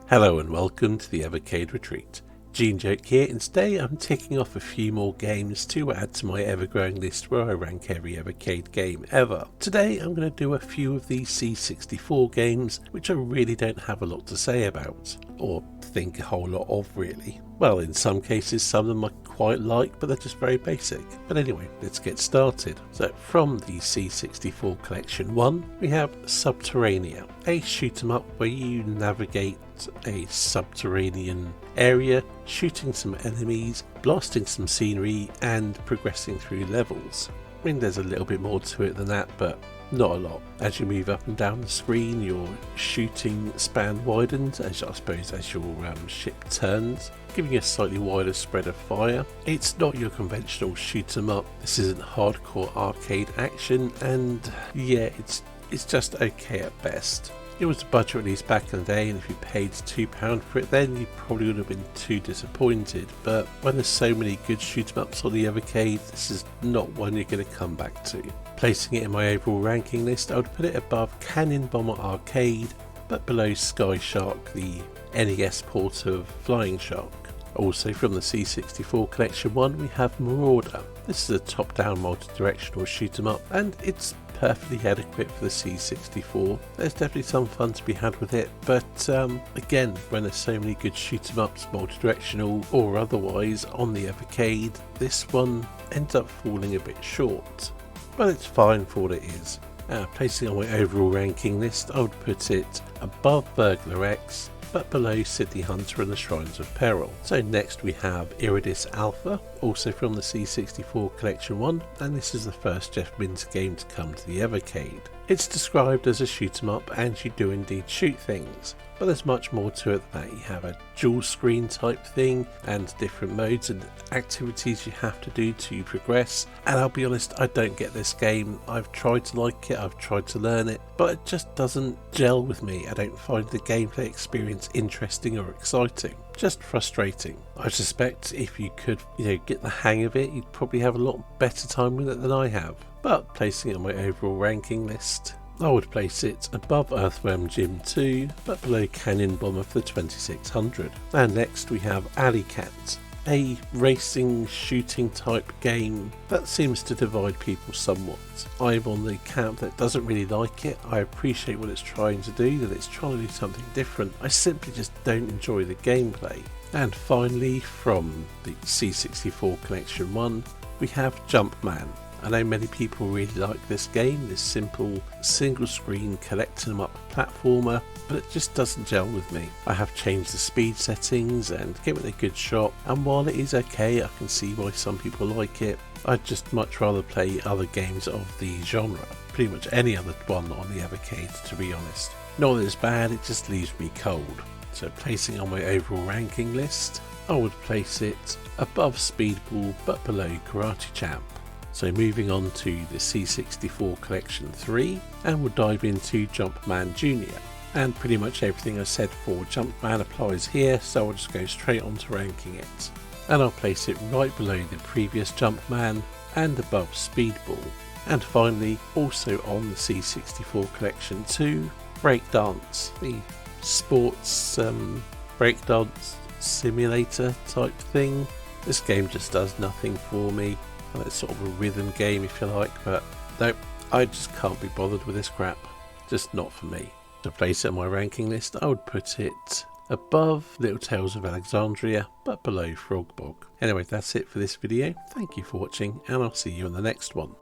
Hello and welcome to the Evercade Retreat. Gene Joke here, and today I'm ticking off a few more games to add to my ever-growing list where I rank every Evercade game ever. Today I'm going to do a few of these C64 games which I really don't have a lot to say about, or think a whole lot of really. Well, in some cases some of them I quite like, but they're just very basic. But anyway, let's get started. So from the C64 Collection 1 we have Subterraneia, a shoot 'em up where you navigate a subterranean area, shooting some enemies, blasting some scenery and progressing through levels. I mean, there's a little bit more to it than that, but not a lot. As you move up and down the screen, your shooting span widens as your ship turns, giving you a slightly wider spread of fire. It's not your conventional shoot 'em up. This isn't hardcore arcade action, and yeah, it's just okay at best. It was a budget release back in the day, and if you paid £2 for it then, you probably would have been too disappointed. But when there's so many good shoot 'em ups on the Evercade, this is not one you're going to come back to. Placing it in my overall ranking list, I would put it above Cannon Bomber Arcade, but below Sky Shark, the NES port of Flying Shark. Also from the C64 Collection 1 we have Marauder. This is a top-down multi-directional shoot 'em up, and it's perfectly adequate for the C64. There's definitely some fun to be had with it, but again, when there's so many good shoot 'em ups, multi-directional or otherwise, on the Evercade, this one ends up falling a bit short. But it's fine for what it is. Placing on my overall ranking list, I would put it above Burglar X, but below City Hunter and the Shrines of Peril. So next we have Iridis Alpha, also from the C64 Collection 1, and this is the first Jeff Minter game to come to the Evercade. It's described as a shoot 'em up, and you do indeed shoot things, but there's much more to it than that. You have a dual screen type thing and different modes and activities you have to do to progress, and I'll be honest, I don't get this game. I've tried to like it, I've tried to learn it, but it just doesn't gel with me. I don't find the gameplay experience interesting or exciting, just frustrating. I suspect if you could get the hang of it, you'd probably have a lot better time with it than I have. But placing it on my overall ranking list, I would place it above Earthworm Jim 2, but below Cannon Bomber for the 2600. And next we have Alleycat, a racing shooting type game that seems to divide people somewhat. I'm on the camp that doesn't really like it. I appreciate what it's trying to do, that it's trying to do something different. I simply just don't enjoy the gameplay. And finally, from the C64 Collection 1, we have Jumpman. I know many people really like this game, this simple single screen collect 'em up platformer, but it just doesn't gel with me. I have changed the speed settings and given it a good shot, and while it is okay, I can see why some people like it. I'd just much rather play other games of the genre, pretty much any other one on the Evercade, to be honest. Not that it's bad, it just leaves me cold. So placing on my overall ranking list, I would place it above Speedball but below Karate Champ. So moving on to the C64 Collection 3, and we'll dive into Jumpman Junior. And pretty much everything I said for Jumpman applies here, so I'll just go straight on to ranking it. And I'll place it right below the previous Jumpman and above Speedball. And finally, also on the C64 Collection 2, Breakdance, the sports breakdance simulator type thing. This game just does nothing for me. It's sort of a rhythm game if you like, but nope, I just can't be bothered with this crap. Just not for me. To place it on my ranking list, I would put it above Little Tales of Alexandria, but below Frogbog. Anyway, that's it for this video. Thank you for watching, and I'll see you in the next one.